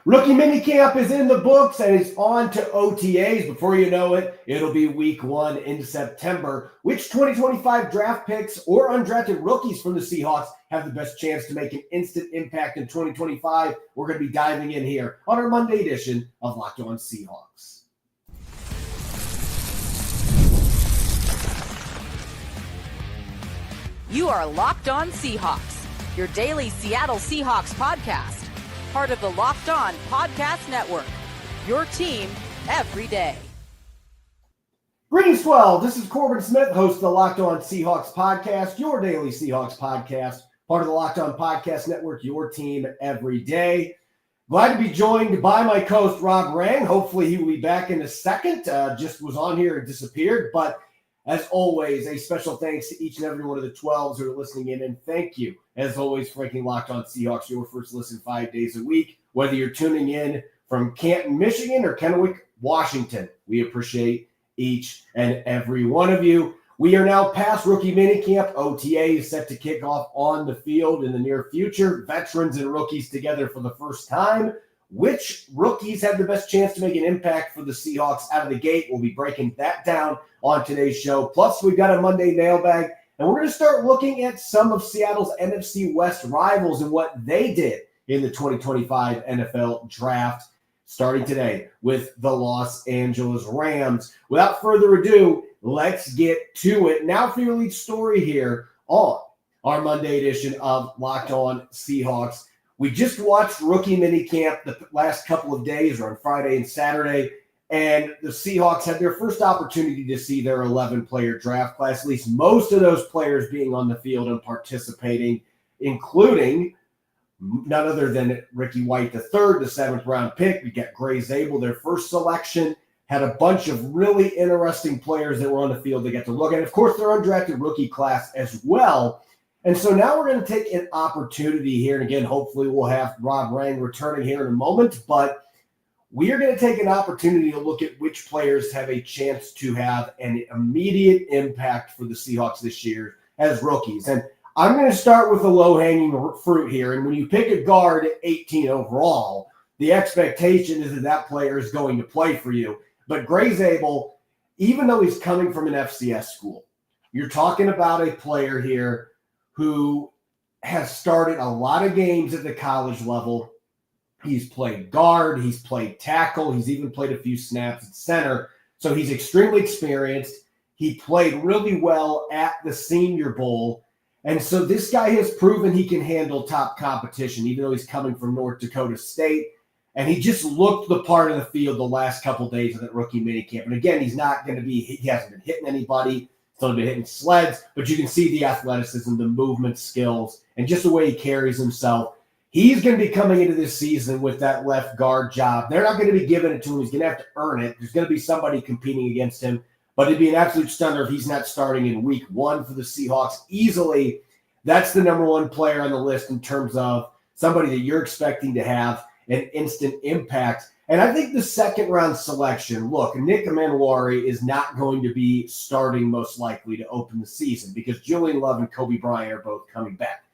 Rookie minicamp is in the books and it's on to OTAs. Before you know it, it'll be week 1 in September. Which 2025 draft picks or undrafted rookies from the Seahawks have the best chance to make an instant impact in 2025? We're going to be diving in here on our Monday edition of Locked On Seahawks. You are Locked On Seahawks, your daily Seattle Seahawks podcast. Part of the Locked On Podcast Network, your team every day. Greetings, 12. This is Corbin Smith, host of the Locked On Seahawks podcast, your daily Seahawks podcast, part of the Locked On Podcast Network, your team every day. Glad to be joined by my co-host, Rob Rang. Hopefully he will be back in a second. Just was on here and disappeared. But as always, a special thanks to each and every one of the 12s who are listening in. And thank you, as always, for making Locked On Seahawks your first listen 5 days a week. Whether you're tuning in from Canton, Michigan or Kennewick, Washington, we appreciate each and every one of you. We are now past rookie minicamp. OTA is set to kick off on the field in the near future. Veterans and rookies together for the first time. Which rookies have the best chance to make an impact for the Seahawks out of the gate? We'll be breaking that down on today's show. Plus, we've got a Monday mailbag, and we're going to start looking at some of Seattle's NFC West rivals and what they did in the 2025 NFL Draft, starting today with the Los Angeles Rams. Without further ado, let's get to it. Now for your lead story here on our Monday edition of Locked On Seahawks. We just watched rookie minicamp the last couple of days, or on Friday and Saturday, and the Seahawks had their first opportunity to see their 11-player draft class, at least most of those players being on the field and participating, including none other than Ricky White III, the 7th-round pick. We got Gray Zabel, their first selection, had a bunch of really interesting players that were on the field they got to look at. Of course, their undrafted rookie class as well. And so now we're going to take an opportunity here. And again, hopefully we'll have Rob Rang returning here in a moment. But we are going to take an opportunity to look at which players have a chance to have an immediate impact for the Seahawks this year as rookies. And I'm going to start with the low-hanging fruit here. And when you pick a guard at 18 overall, the expectation is that that player is going to play for you. But Gray Zabel, even though he's coming from an FCS school, you're talking about a player here who has started a lot of games at the college level. He's played guard, he's played tackle, he's even played a few snaps at center. So he's extremely experienced. He played really well at the Senior Bowl. And so this guy has proven he can handle top competition, even though he's coming from North Dakota State. And he just looked the part of the field the last couple of days of that rookie minicamp. And again, he hasn't been hitting anybody. He's only been hitting sleds, but you can see the athleticism, the movement skills, and just the way he carries himself. He's going to be coming into this season with that left guard job. They're not going to be giving it to him. He's going to have to earn it. There's going to be somebody competing against him, but it'd be an absolute stunner if he's not starting in week 1 for the Seahawks. Easily, that's the number 1 player on the list in terms of somebody that you're expecting to have an instant impact. And I think the 2nd-round selection, look, Nick Manwari is not going to be starting most likely to open the season because Julian Love and Kobe Bryant are both coming back.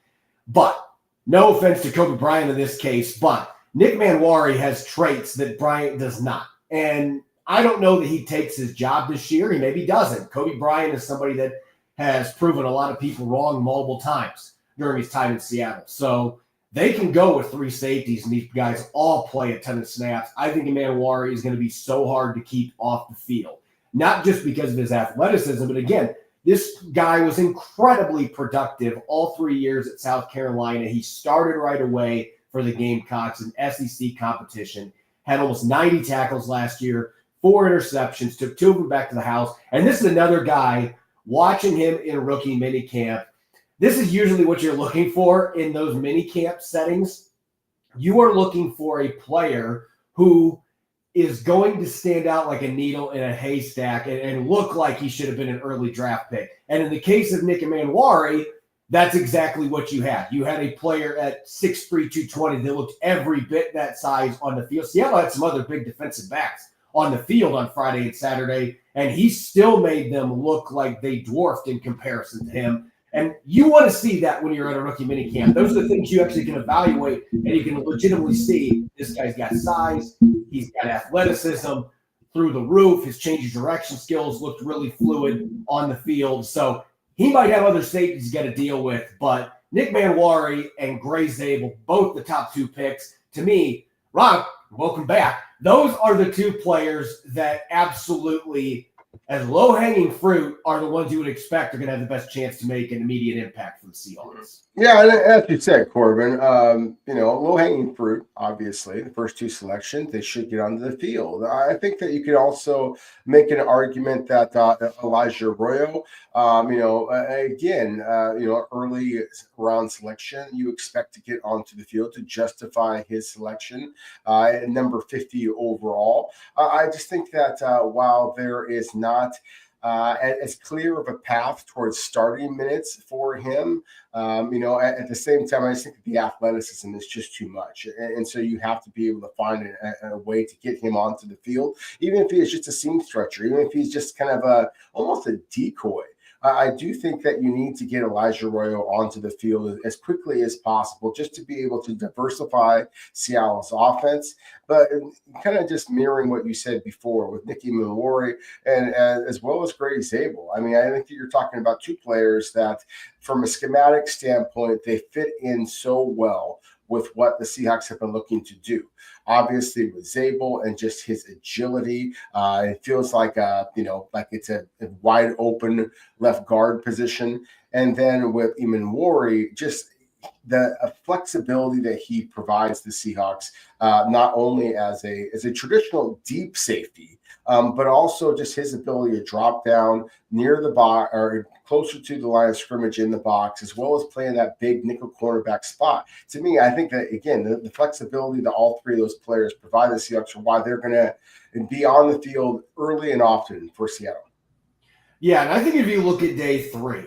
But no offense to Kobe Bryant in this case, but Nick Manwari has traits that Bryant does not. And I don't know that he takes his job this year. He maybe doesn't. Kobe Bryant is somebody that has proven a lot of people wrong multiple times during his time in Seattle. So they can go with 3 safeties, and these guys all play a ton of snaps. I think Manwari is going to be so hard to keep off the field, not just because of his athleticism, but again, this guy was incredibly productive all 3 years at South Carolina. He started right away for the Gamecocks in SEC competition, had almost 90 tackles last year, 4 interceptions, took 2 of them back to the house. And this is another guy, watching him in rookie minicamp, this is usually what you're looking for in those minicamp settings. You are looking for a player who is going to stand out like a needle in a haystack and look like he should have been an early draft pick. And in the case of Nick Manwari, that's exactly what you had. You had a player at 6'3", 220 that looked every bit that size on the field. Seattle had some other big defensive backs on the field on Friday and Saturday, and he still made them look like they dwarfed in comparison to him. And you want to see that when you're at a rookie minicamp. Those are the things you actually can evaluate, and you can legitimately see this guy's got size, he's got athleticism through the roof. His change of direction skills looked really fluid on the field. So he might have other safeties he's got to deal with, but Nick Manwari and Gray Zabel, both the top 2 picks, to me, Rob, welcome back. Those are the 2 players that absolutely, as low-hanging fruit, are the ones you would expect are going to have the best chance to make an immediate impact for the Seahawks. Yeah, and as you said, Corbin, low-hanging fruit, obviously, the first 2 selections, they should get onto the field. I think that you could also make an argument that Elijah Arroyo, early round selection, you expect to get onto the field to justify his selection at number 50 overall. I just think that while there is not as clear of a path towards starting minutes for him, at the same time, I just think that the athleticism is just too much. And so you have to be able to find a way to get him onto the field, even if he is just a seam stretcher, even if he's just kind of almost a decoy. I do think that you need to get Elijah Arroyo onto the field as quickly as possible just to be able to diversify Seattle's offense. But kind of just mirroring what you said before with Nicky Manwari and as well as Gray Zabel. I mean, I think that you're talking about 2 players that from a schematic standpoint, they fit in so well with what the Seahawks have been looking to do. Obviously, with Zabel and just his agility, it feels like it's a wide open left guard position. And then with Manwari, just the flexibility that he provides the Seahawks, not only as a traditional deep safety, but also just his ability to drop down near the box or closer to the line of scrimmage in the box, as well as playing that big nickel cornerback spot. To me, I think that, again, the flexibility that all 3 of those players provide the Seahawks are why they're going to be on the field early and often for Seattle. Yeah, and I think if you look at day 3,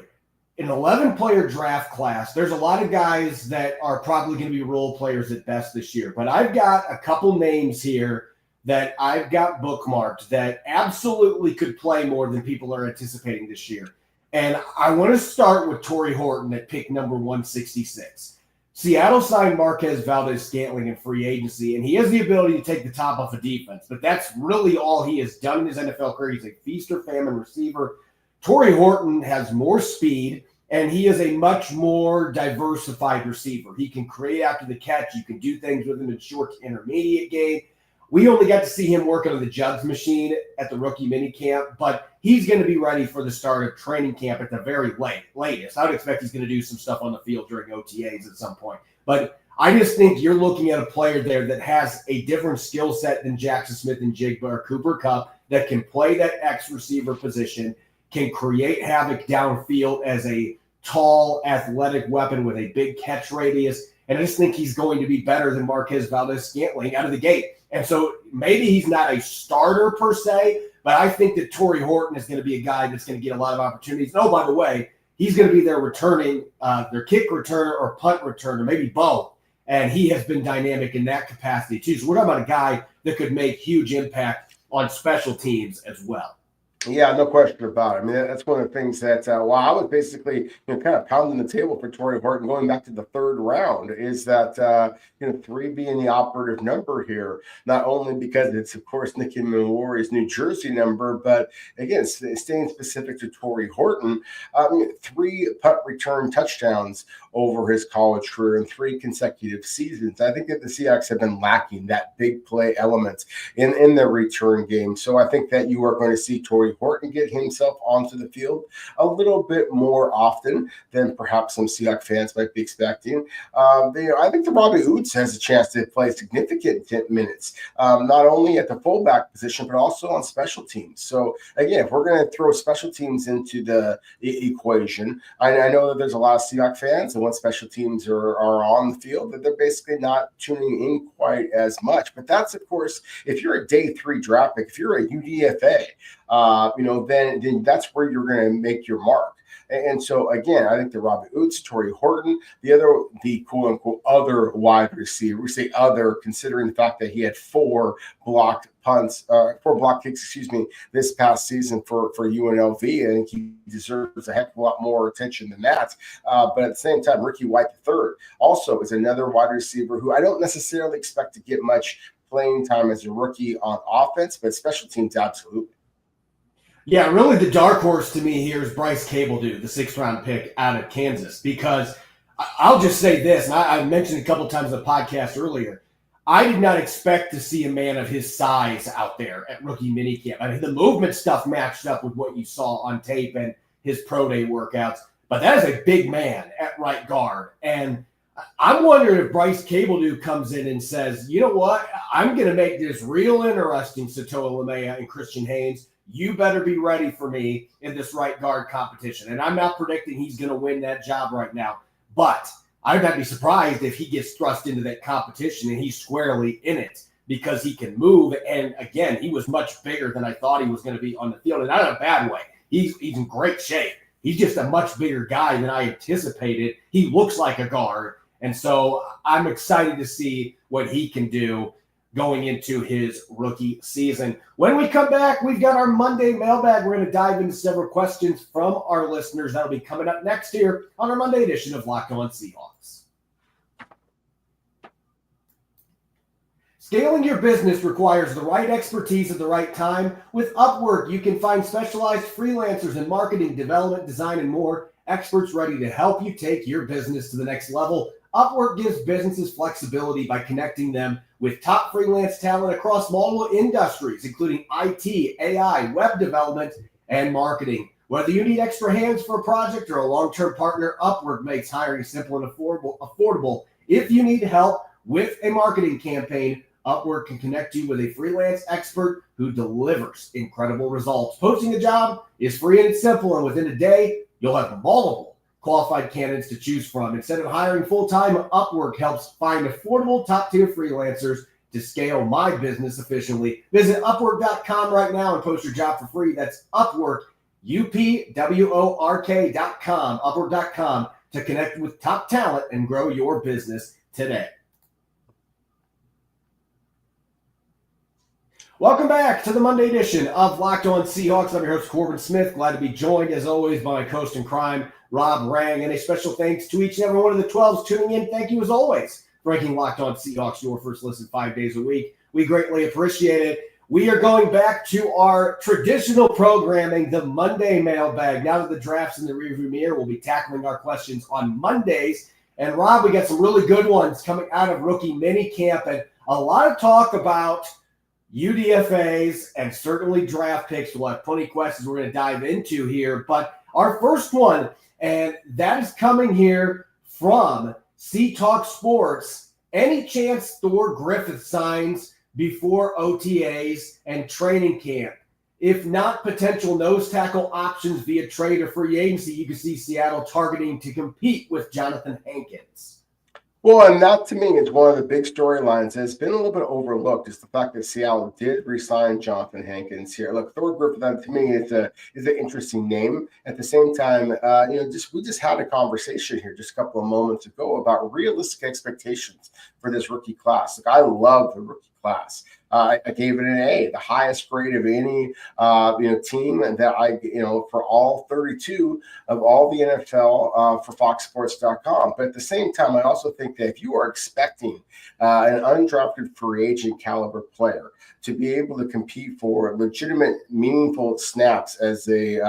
an 11-player draft class, there's a lot of guys that are probably going to be role players at best this year. But I've got a couple names here that I've got bookmarked that absolutely could play more than people are anticipating this year. And I want to start with Torrey Horton at pick number 166. Seattle signed Marquez Valdez-Scantling in free agency, and he has the ability to take the top off a defense. But that's really all he has done in his NFL career. He's a feast or famine receiver. Torrey Horton has more speed, and he is a much more diversified receiver. He can create after the catch. You can do things with him in short to intermediate game. We only got to see him working on the jugs machine at the rookie minicamp, but he's going to be ready for the start of training camp at the very latest. I would expect he's going to do some stuff on the field during OTAs at some point. But I just think you're looking at a player there that has a different skill set than Jackson Smith and Jigba or Cooper Kupp, that can play that X receiver position, can create havoc downfield as a tall, athletic weapon with a big catch radius. And I just think he's going to be better than Marquez Valdez-Scantling out of the gate. And so maybe he's not a starter per se, but I think that Torrey Horton is going to be a guy that's going to get a lot of opportunities. And, oh, by the way, he's going to be their returning, their kick returner or punt returner, maybe both. And he has been dynamic in that capacity too. So we're talking about a guy that could make huge impact on special teams as well. Yeah, no question about it. I mean, that's one of the things that while I was basically kind of pounding the table for Torrey Horton going back to the 3rd round, is that 3 being the operative number here, not only because it's, of course, Nicky Manwari's New Jersey number, but again, staying specific to Torrey Horton, 3 punt return touchdowns over his college career in 3 consecutive seasons. I think that the Seahawks have been lacking that big play element in their return game. So I think that you are going to see Torrey Horton get himself onto the field a little bit more often than perhaps some Seahawks fans might be expecting. I think that Robbie Oots has a chance to play significant minutes, not only at the fullback position, but also on special teams. So again, if we're going to throw special teams into the equation, I know that there's a lot of Seahawks fans, and when special teams are on the field, that they're basically not tuning in quite as much. But that's, of course, if you're a day 3 draft pick, if you're a UDFA, then that's where you're going to make your mark. And so, again, I think the Robbie Oots, Torrey Horton, the quote-unquote other wide receiver, we say other, considering the fact that he had 4 blocked kicks, this past season for UNLV. I think he deserves a heck of a lot more attention than that. But at the same time, Ricky White III also is another wide receiver who I don't necessarily expect to get much playing time as a rookie on offense, but special teams, absolutely. Yeah, really the dark horse to me here is Bryce Cabledew, the 6th-round pick out of Kansas, because I'll just say this, and I mentioned a couple times in the podcast earlier, I did not expect to see a man of his size out there at rookie minicamp. I mean, the movement stuff matched up with what you saw on tape and his pro day workouts, but that is a big man at right guard. And I'm wondering if Bryce Cabledew comes in and says, you know what, I'm going to make this real interesting, Satoa Lamea and Christian Haynes. You better be ready for me in this right guard competition. And I'm not predicting he's going to win that job right now, but I would not be surprised if he gets thrust into that competition and he's squarely in it because he can move. And again, he was much bigger than I thought he was going to be on the field, and not in a bad way. He's in great shape. He's just a much bigger guy than I anticipated. He looks like a guard. And so I'm excited to see what he can do going into his rookie season. When we come back, we've got our Monday mailbag. We're going to dive into several questions from our listeners. That'll be coming up next here on our Monday edition of Locked On Seahawks. Scaling your business requires the right expertise at the right time. With Upwork, you can find specialized freelancers in marketing, development, design, and more. Experts ready to help you take your business to the next level. Upwork gives businesses flexibility by connecting them with top freelance talent across multiple industries, including IT, AI, web development, and marketing. Whether you need extra hands for a project or a long-term partner, Upwork makes hiring simple and affordable. If you need help with a marketing campaign, Upwork can connect you with a freelance expert who delivers incredible results. Posting a job is free and it's simple, and within a day, you'll have multiple qualified candidates to choose from. Instead of hiring full-time, Upwork helps find affordable top-tier freelancers to scale my business efficiently. Visit Upwork.com right now and post your job for free. That's Upwork, UPWORK.com, Upwork.com, to connect with top talent and grow your business today. Welcome back to the Monday edition of Locked On Seahawks. I'm your host, Corbin Smith. Glad to be joined, as always, by my co-host in crime, Rob Rang. And a special thanks to each and every one of the 12s tuning in. Thank you, as always, for making Locked On Seahawks your first listen 5 days a week. We greatly appreciate it. We are going back to our traditional programming, the Monday mailbag. Now that the draft's in the rearview mirror, we'll be tackling our questions on Mondays. And, Rob, we got some really good ones coming out of rookie minicamp, and a lot of talk about UDFAs and certainly draft picks. We'll have plenty of questions we're going to dive into here. But our first one, and that is coming here from Sea Talk Sports. Any chance Thor Griffith signs before OTAs and training camp? If not, potential nose tackle options via trade or free agency. You can see Seattle targeting to compete with Jonathan Hankins. Well, and that to me is one of the big storylines that's been a little bit overlooked, is the fact that Seattle did re-sign Jonathan Hankins here. Look, Thor Griffith, to me, is an interesting name. At the same time, we just had a conversation here just a couple of moments ago about realistic expectations for this rookie class. Look, I love the rookie class. I gave it an A, the highest grade of any team that for all 32 of all the NFL for FoxSports.com. But at the same time, I also think that if you are expecting an undrafted free agent caliber player to be able to compete for legitimate, meaningful snaps as a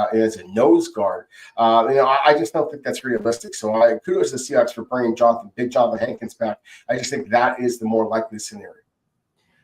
nose guard, I just don't think that's realistic. So kudos to the Seahawks for bringing Big Jonathan Hankins back. I just think that is the more likely scenario.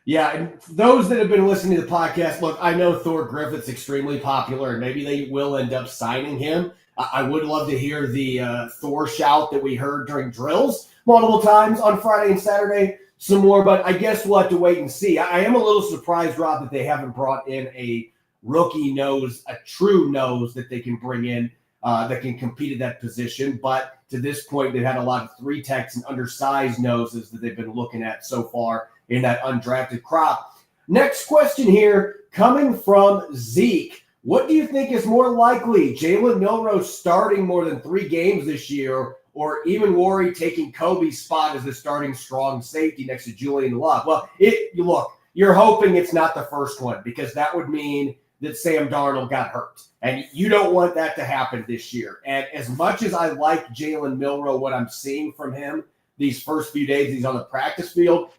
Yeah, and for those that have been listening to the podcast, look, I know Thor Griffith's extremely popular, and maybe they will end up signing him. I would love to hear the Thor shout that we heard during drills multiple times on Friday and Saturday, some more, but I guess we'll have to wait and see. I am a little surprised, Rob, that they haven't brought in a rookie nose, a true nose that they can bring in that can compete at that position. But to this point, they've had a lot of 3 techs and undersized noses that they've been looking at so far in that undrafted crop. Next question here, coming from Zeke. What do you think is more likely, Jalen Milroe starting more than 3 games this year, or Eamon taking Kobe's spot as the starting strong safety next to Julian Love? Well, look, you're hoping it's not the first one, because that would mean that Sam Darnold got hurt. And you don't want that to happen this year. And as much as I like Jalen Milroe, what I'm seeing from him these first few days he's on the practice field,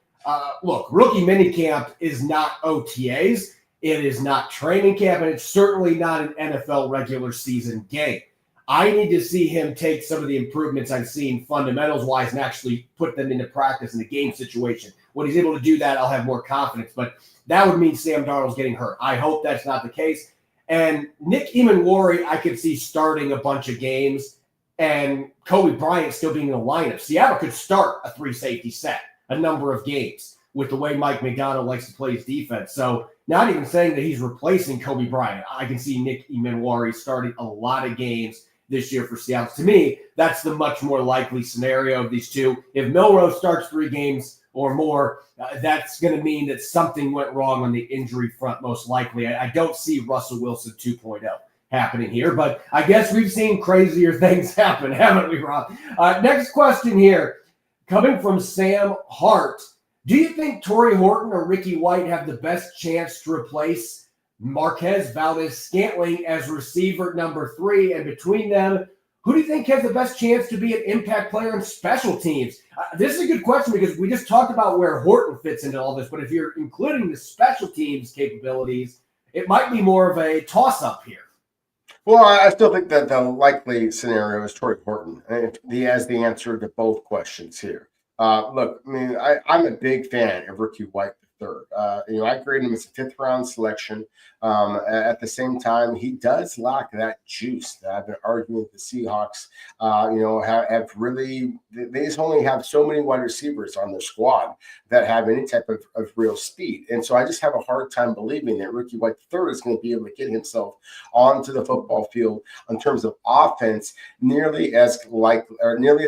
look, rookie minicamp is not OTAs. It is not training camp, and it's certainly not an NFL regular season game. I need to see him take some of the improvements I've seen fundamentals-wise and actually put them into practice in the game situation. When he's able to do that, I'll have more confidence. But that would mean Sam Darnold's getting hurt. I hope that's not the case. And Nick Eamon I could see starting a bunch of games and Kobe Bryant still being in the lineup. Seattle could start a 3-safety set a number of games with the way Mike McDonald likes to play his defense. So not even saying that he's replacing Kobe Bryant. I can see Nick Eamon starting a lot of games this year for Seattle. To me, that's the much more likely scenario of these two. If Milroe starts 3 games or more, that's going to mean that something went wrong on the injury front, most likely. I don't see Russell Wilson 2.0 happening here, but I guess we've seen crazier things happen, haven't we, Rob? Next question here, coming from Sam Hart. Do you think Torrey Horton or Ricky White have the best chance to replace Marquez Valdez-Scantling as receiver number 3? And between them, who do you think has the best chance to be an impact player in special teams? This is a good question because we just talked about where Horton fits into all this, but if you're including the special teams capabilities, it might be more of a toss-up here. Well, I still think that the likely scenario is Torrey Horton. He has the answer to both questions here. Look, I mean, I'm a big fan of Ricky White III. I graded him as a 5th-round selection. At the same time, he does lack that juice that I've been arguing with the Seahawks. Have really, they just only have so many wide receivers on their squad that have any type of real speed. And so I just have a hard time believing that Ricky White III is going to be able to get himself onto the football field in terms of offense nearly as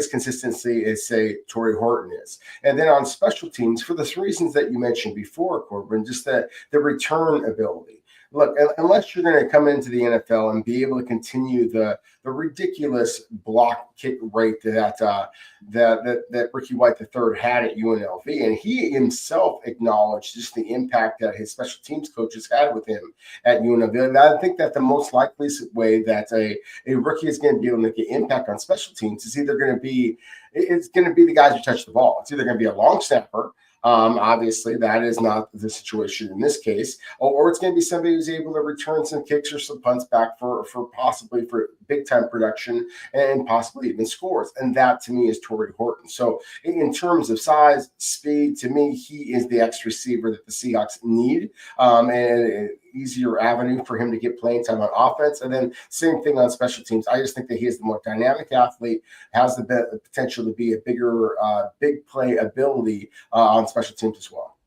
consistently as, say, Torrey Horton is. And then on special teams, for the reasons that you mentioned before, Corbin, just the return ability. Look, unless you're going to come into the NFL and be able to continue the ridiculous block kick rate that Ricky White III had at UNLV, and he himself acknowledged just the impact that his special teams coaches had with him at UNLV. And I think that the most likely way that a rookie is going to be able to make an impact on special teams is either going to be the guys who touch the ball. It's either going to be a long snapper. Obviously, that is not the situation in this case, or it's going to be somebody who's able to return some kicks or some punts back for possibly for big time production and possibly even scores. And that to me is Torrey Horton. So in terms of size, speed, to me, he is the X receiver that the Seahawks need, and easier avenue for him to get playing time on offense. And then same thing on special teams. I just think that he is the more dynamic athlete, has the potential to be a bigger big play ability on special teams as well.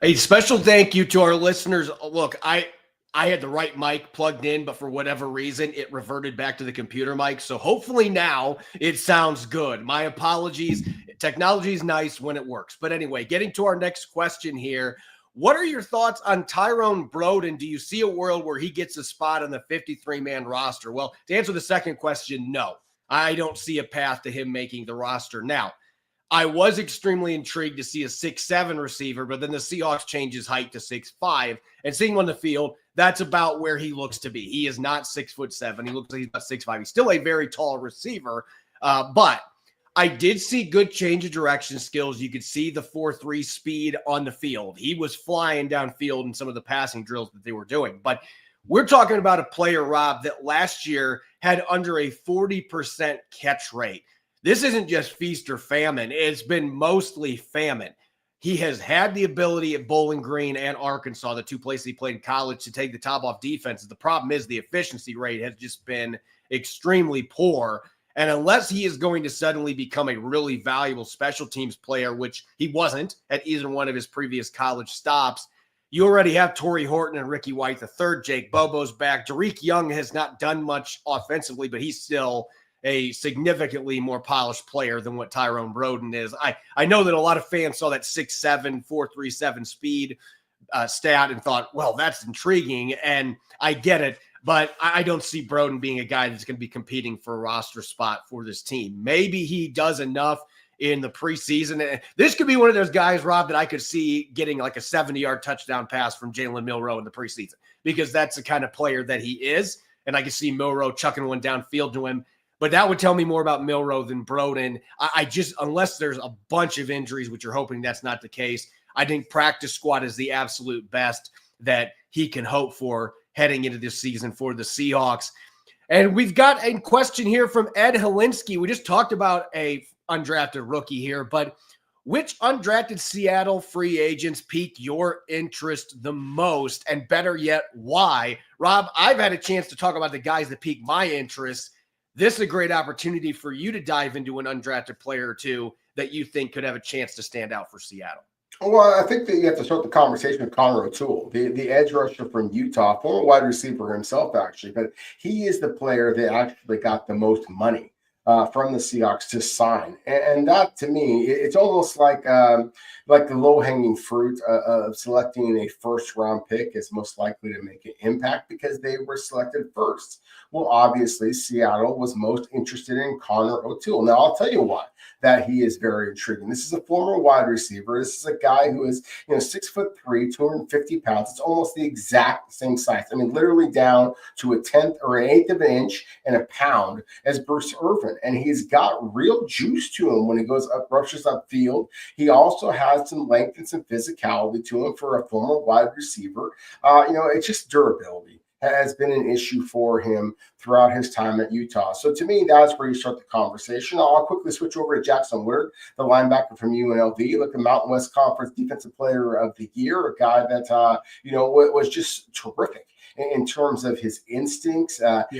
A special thank you to our listeners. Look, I had the right mic plugged in, but for whatever reason, it reverted back to the computer mic. So hopefully now it sounds good. My apologies. Technology is nice when it works. But anyway, getting to our next question here. What are your thoughts on Tyrone Broden? Do you see a world where he gets a spot on the 53-man roster? Well, to answer the second question, no. I don't see a path to him making the roster. Now, I was extremely intrigued to see a 6'7" receiver, but then the Seahawks changed his height to 6'5", and seeing him on the field, that's about where he looks to be. He is not 6'7". He looks like he's about 6'5". He's still a very tall receiver, but I did see good change of direction skills. You could see the 4.3 speed on the field. He was flying downfield in some of the passing drills that they were doing. But we're talking about a player, Rob, that last year had under a 40% catch rate. This isn't just feast or famine. It's been mostly famine. He has had the ability at Bowling Green and Arkansas, the 2 places he played in college, to take the top off defenses. The problem is the efficiency rate has just been extremely poor. And unless he is going to suddenly become a really valuable special teams player, which he wasn't at either one of his previous college stops, you already have Torrey Horton and Ricky White III. Jake Bobo's back. Derek Young has not done much offensively, but he's still a significantly more polished player than what Tyrone Broden is. I know that a lot of fans saw that 6'7", 4.37 speed stat and thought, well, that's intriguing. And I get it. But I don't see Broden being a guy that's going to be competing for a roster spot for this team. Maybe he does enough in the preseason. This could be one of those guys, Rob, that I could see getting like a 70-yard touchdown pass from Jalen Milroe in the preseason, because that's the kind of player that he is. And I can see Milroe chucking one downfield to him. But that would tell me more about Milroe than Broden. I just, unless there's a bunch of injuries, which you're hoping that's not the case, I think practice squad is the absolute best that he can hope for heading into this season for the Seahawks. And we've got a question here from Ed Helinski. We just talked about a undrafted rookie here, but which undrafted Seattle free agents piqued your interest the most? And better yet, why? Rob, I've had a chance to talk about the guys that piqued my interest. This is a great opportunity for you to dive into an undrafted player or two that you think could have a chance to stand out for Seattle. Well, I think that you have to start the conversation with Connor O'Toole, the edge rusher from Utah, former wide receiver himself, actually. But he is the player that actually got the most money from the Seahawks to sign. And that, to me, it's almost like the low-hanging fruit of selecting a first-round pick is most likely to make an impact because they were selected first. Well, obviously, Seattle was most interested in Connor O'Toole. Now, I'll tell you why that he is very intriguing. This is a former wide receiver. This is a guy who is, 6'3", 250 pounds. It's almost the exact same size. I mean, literally down to a tenth or an eighth of an inch and a pound as Bruce Irvin. And he's got real juice to him when he goes up, rushes upfield. He also has some length and some physicality to him for a former wide receiver. It's just durability has been an issue for him throughout his time at Utah. So to me, that's where you start the conversation. I'll quickly switch over to Jackson Woodard, the linebacker from UNLV. Look, the Mountain West Conference Defensive Player of the Year, a guy that, was just terrific in terms of his instincts.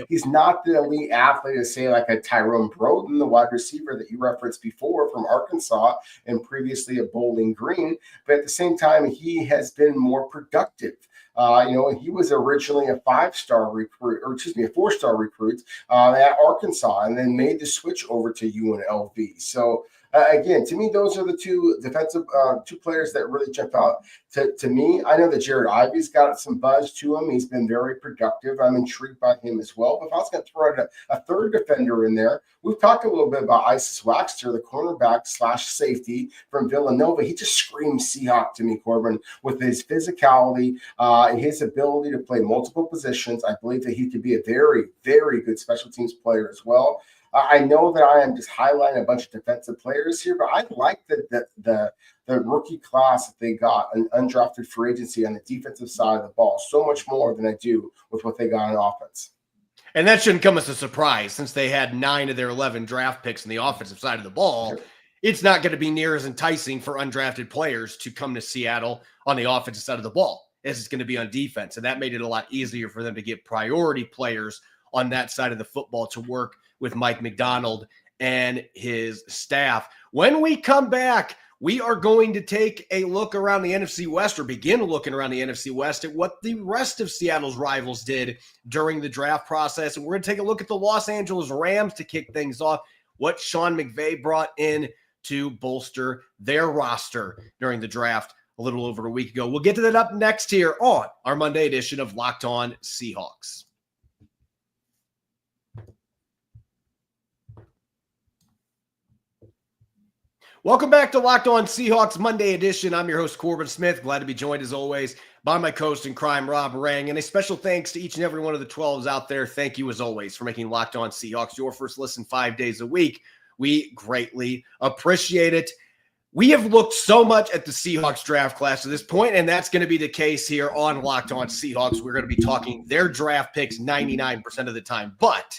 He's not the elite athlete to say like a Tyrone Broden, the wide receiver that you referenced before from Arkansas and previously at Bowling Green. But at the same time, he has been more productive. He was originally a four-star recruit at Arkansas and then made the switch over to UNLV. So, again, to me, those are the two defensive two players that really jump out to me. I know that Jared Ivey's got some buzz to him. He's been very productive. I'm intrigued by him as well. But if I was going to throw out a third defender in there, we've talked a little bit about Isis Waxter, the cornerback / safety from Villanova. He just screams Seahawk to me, Corbin, with his physicality, his ability to play multiple positions. I believe that he could be a very, very good special teams player as well. I know that I am just highlighting a bunch of defensive players here, but I like the rookie class that they got, an undrafted free agency on the defensive side of the ball, so much more than I do with what they got on offense. And that shouldn't come as a surprise since they had 9 of their 11 draft picks on the offensive side of the ball. Sure. It's not going to be near as enticing for undrafted players to come to Seattle on the offensive side of the ball as it's going to be on defense. And that made it a lot easier for them to get priority players on that side of the football to work with Mike McDonald and his staff. When we come back, we are going to take a look around the NFC West, or begin looking around the NFC West at what the rest of Seattle's rivals did during the draft process. And we're going to take a look at the Los Angeles Rams to kick things off, what Sean McVay brought in to bolster their roster during the draft a little over a week ago. We'll get to that up next here on our Monday edition of Locked On Seahawks. Welcome back to Locked On Seahawks Monday edition. I'm your host, Corbin Smith. Glad to be joined, as always, by my co-host in crime, Rob Rang. And a special thanks to each and every one of the 12s out there. Thank you, as always, for making Locked On Seahawks your first listen 5 days a week. We greatly appreciate it. We have looked so much at the Seahawks draft class to this point, and that's going to be the case here on Locked On Seahawks. We're going to be talking their draft picks 99% of the time. But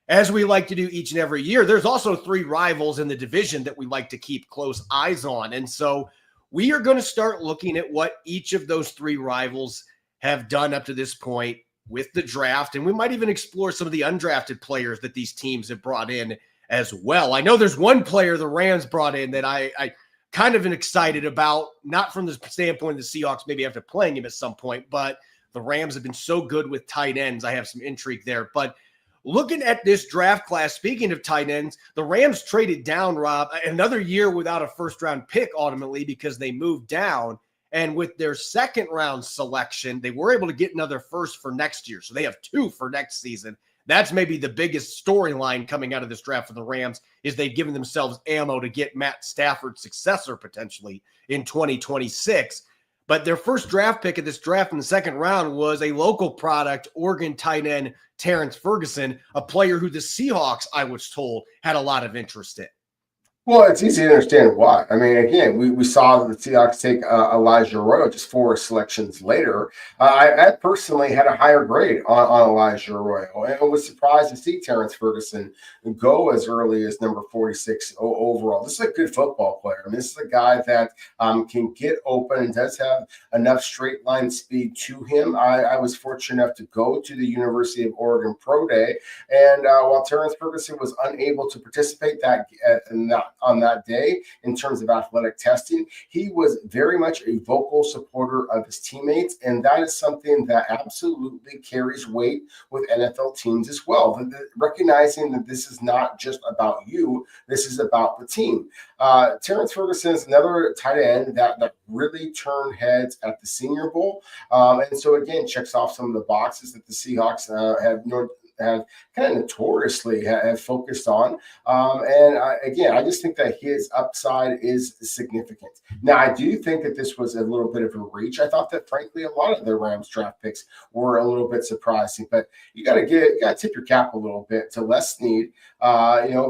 as we like to do each and every year, there's also 3 rivals in the division that we like to keep close eyes on. And so we are going to start looking at what each of those 3 rivals have done up to this point with the draft. And we might even explore some of the undrafted players that these teams have brought in as well. I know there's one player the Rams brought in that I kind of am excited about, not from the standpoint of the Seahawks maybe after playing him at some point, but the Rams have been so good with tight ends. I have some intrigue there. But looking at this draft class, speaking of tight ends, the Rams traded down, Rob, another year without a first-round pick ultimately because they moved down. And with their second round selection, they were able to get another first for next year. So they have 2 for next season. That's maybe the biggest storyline coming out of this draft for the Rams is they've given themselves ammo to get Matt Stafford's successor potentially in 2026. But their first draft pick at this draft in the second round was a local product, Oregon tight end Terrence Ferguson, a player who the Seahawks, I was told, had a lot of interest in. Well, it's easy to understand why. I mean, again, we saw the Seahawks take Elijah Arroyo just 4 selections later. I personally had a higher grade on Elijah Arroyo and was surprised to see Terrence Ferguson go as early as number 46 overall. This is a good football player. I mean, this is a guy that can get open and does have enough straight line speed to him. I was fortunate enough to go to the University of Oregon Pro Day, and while Terrence Ferguson was unable to participate on that day in terms of athletic testing, he was very much a vocal supporter of his teammates, and that is something that absolutely carries weight with NFL teams as well. Recognizing that this is not just about you, this is about the team. Terrence Ferguson is another tight end that really turned heads at the Senior Bowl, and so again checks off some of the boxes that the Seahawks have kind of notoriously have focused on. Again, I just think that his upside is significant. Now, I do think that this was a little bit of a reach. I thought that, frankly, a lot of the Rams draft picks were a little bit surprising, but you got to tip your cap a little bit to Les Snead,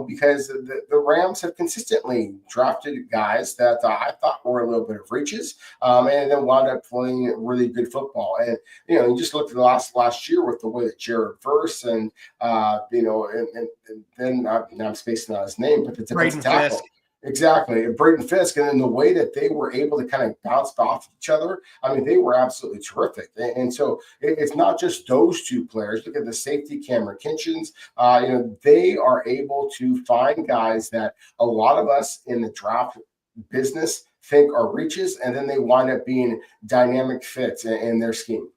because the Rams have consistently drafted guys that I thought were a little bit of reaches, and then wound up playing really good football. And, you just look at the last year with the way that Jared Verse and then now I'm spacing on his name, but the defensive tackle. Fisk. Exactly. Braden Fisk. And then the way that they were able to kind of bounce off each other, I mean, they were absolutely terrific. And so it's not just those 2 players. Look at the safety, Cameron Kinchins. They are able to find guys that a lot of us in the draft business think are reaches, and then they wind up being dynamic fits in their scheme.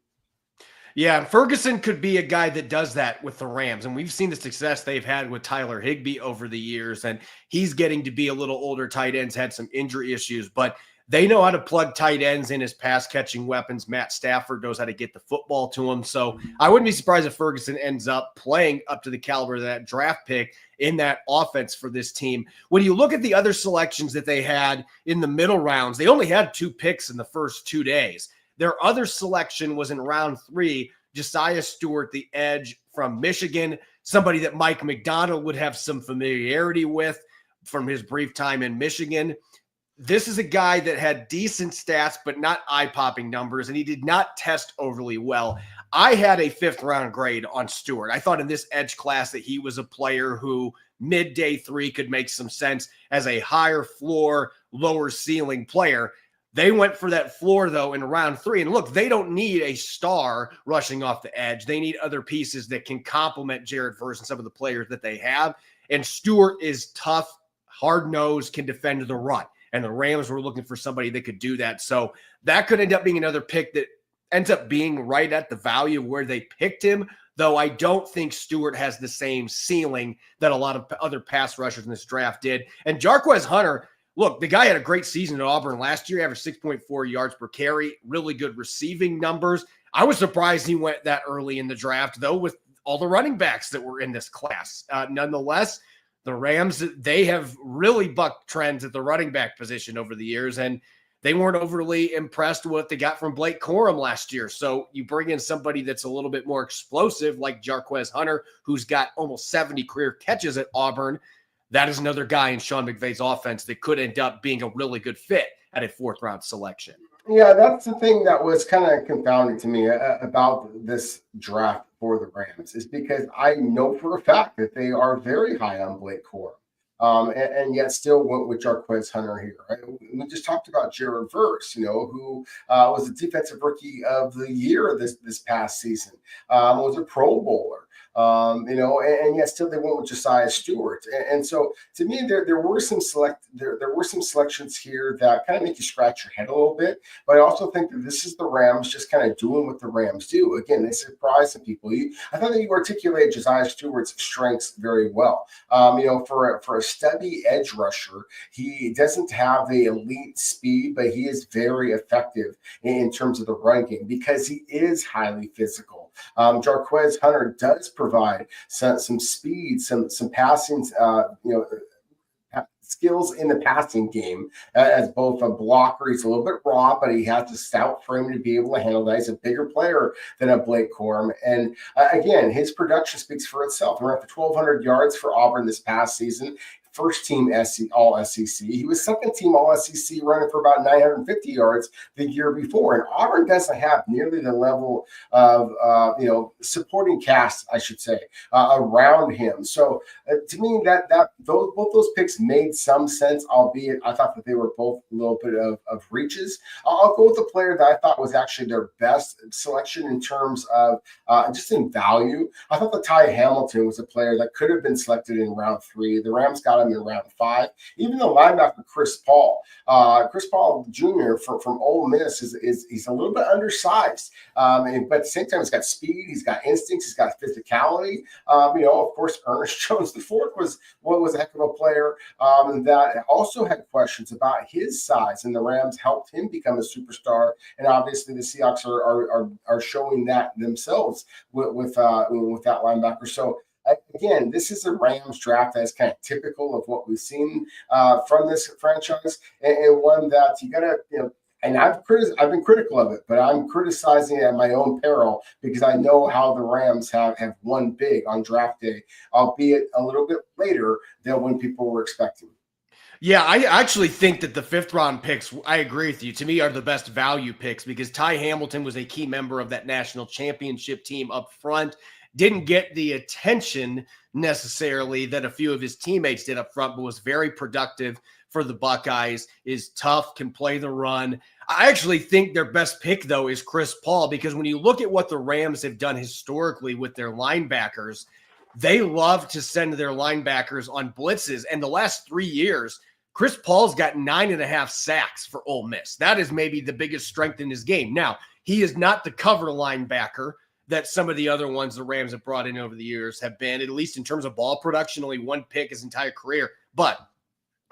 Yeah, Ferguson could be a guy that does that with the Rams, and we've seen the success they've had with Tyler Higbee over the years, and he's getting to be a little older tight ends, had some injury issues, but they know how to plug tight ends in as pass-catching weapons. Matt Stafford knows how to get the football to him, so I wouldn't be surprised if Ferguson ends up playing up to the caliber of that draft pick in that offense for this team. When you look at the other selections that they had in the middle rounds, they only had 2 picks in the first 2 days. Their other selection was in round 3, Josiah Stewart, the edge from Michigan, somebody that Mike McDonald would have some familiarity with from his brief time in Michigan. This is a guy that had decent stats, but not eye-popping numbers, and he did not test overly well. I had a 5th-round grade on Stewart. I thought in this edge class that he was a player who mid-day 3 could make some sense as a higher floor, lower ceiling player. They went for that floor, though, in round 3. And look, they don't need a star rushing off the edge. They need other pieces that can complement Jared Verse and some of the players that they have. And Stewart is tough, hard-nosed, can defend the run. And the Rams were looking for somebody that could do that. So that could end up being another pick that ends up being right at the value of where they picked him, though I don't think Stewart has the same ceiling that a lot of other pass rushers in this draft did. And Jarquez Hunter, look, the guy had a great season at Auburn last year, averaged 6.4 yards per carry, really good receiving numbers. I was surprised he went that early in the draft, though, with all the running backs that were in this class. Nonetheless, the Rams, they have really bucked trends at the running back position over the years, and they weren't overly impressed with what they got from Blake Corum last year. So you bring in somebody that's a little bit more explosive like Jarquez Hunter, who's got almost 70 career catches at Auburn. That is another guy in Sean McVay's offense that could end up being a really good fit at a 4th-round selection. Yeah, that's the thing that was kind of confounding to me about this draft for the Rams, is because I know for a fact that they are very high on Blake Corum. And yet still went with Jarquez Hunter here. Right? We just talked about Jared Verse, who was the defensive rookie of the year this past season, was a Pro Bowler. and yet still they went with Josiah Stewart. And so to me, there were some selections here that kind of make you scratch your head a little bit. But I also think that this is the Rams just kind of doing what the Rams do. Again, they surprise some people. I thought that you articulated Josiah Stewart's strengths very well. For a stubby edge rusher, he doesn't have the elite speed, but he is very effective in terms of the run game because he is highly physical. Jarquez Hunter does provide some speed, some passing, skills in the passing game as both a blocker. He's a little bit raw, but he has a stout frame to be able to handle that. He's a bigger player than a Blake Corum. And again, his production speaks for itself. He ran for 1,200 yards for Auburn this past season. First team All SEC. He was second team All SEC, running for about 950 yards the year before. And Auburn doesn't have nearly the level of supporting cast, I should say, around him. So to me, both those picks made some sense, albeit I thought that they were both a little bit of reaches. I'll go with the player that I thought was actually their best selection in terms of just in value. I thought that Ty Hamilton was a player that could have been selected in round 3. The Rams got him in round 5. Even the linebacker Chris Paul Jr. from Ole Miss he's a little bit undersized, but at the same time he's got speed, he's got instincts, he's got physicality. Of course, Ernest Jones IV was a heck of a player that also had questions about his size, and the Rams helped him become a superstar. And obviously, the Seahawks are showing that themselves with that linebacker. So. Again, this is a Rams draft that is kind of typical of what we've seen from this franchise, and one that you got to, and I've been critical of it, but I'm criticizing it at my own peril because I know how the Rams have won big on draft day, albeit a little bit later than when people were expecting. Yeah, I actually think that the 5th round picks, I agree with you, to me are the best value picks because Ty Hamilton was a key member of that national championship team up front. Didn't get the attention necessarily that a few of his teammates did up front, but was very productive for the Buckeyes, is tough, can play the run. I actually think their best pick, though, is Chris Paul, because when you look at what the Rams have done historically with their linebackers, they love to send their linebackers on blitzes. And the last 3 years, Chris Paul's got 9.5 sacks for Ole Miss. That is maybe the biggest strength in his game. Now, he is not the cover linebacker that some of the other ones the Rams have brought in over the years have been, at least in terms of ball production, only 1 pick his entire career. But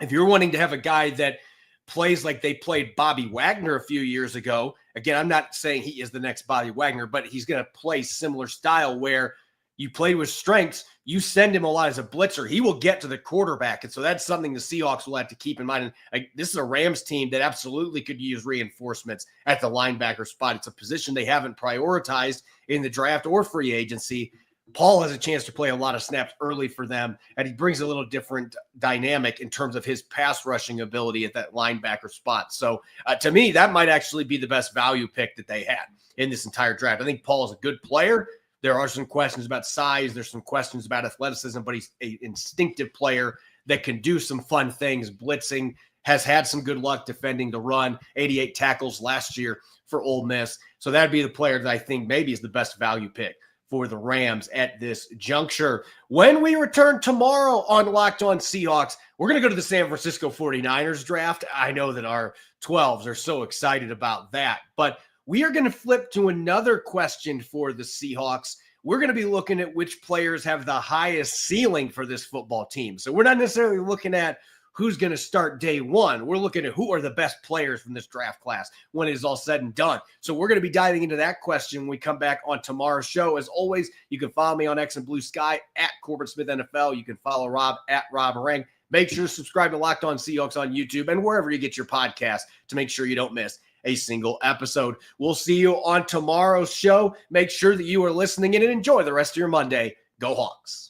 if you're wanting to have a guy that plays like they played Bobby Wagner a few years ago, again, I'm not saying he is the next Bobby Wagner, but he's going to play similar style where you play with strengths, you send him a lot as a blitzer, he will get to the quarterback. And so that's something the Seahawks will have to keep in mind. And this is a Rams team that absolutely could use reinforcements at the linebacker spot. It's a position they haven't prioritized in the draft or free agency. Paul has a chance to play a lot of snaps early for them, and he brings a little different dynamic in terms of his pass rushing ability at that linebacker spot. So to me, that might actually be the best value pick that they had in this entire draft. I think Paul is a good player. There are some questions about size. There's some questions about athleticism, but he's an instinctive player that can do some fun things. Blitzing, has had some good luck defending the run, 88 tackles last year for Ole Miss. So that'd be the player that I think maybe is the best value pick for the Rams at this juncture. When we return tomorrow on Locked On Seahawks, we're going to go to the San Francisco 49ers draft. I know that our 12s are so excited about that, but we are going to flip to another question for the Seahawks. We're going to be looking at which players have the highest ceiling for this football team. So we're not necessarily looking at who's going to start day one. We're looking at who are the best players from this draft class when it is all said and done. So we're going to be diving into that question when we come back on tomorrow's show. As always, you can follow me on X and Blue Sky at Corbin Smith NFL. You can follow Rob at Rob Rang. Make sure to subscribe to Locked On Seahawks on YouTube and wherever you get your podcast to make sure you don't miss a single episode. We'll see you on tomorrow's show. Make sure that you are listening in and enjoy the rest of your Monday. Go Hawks.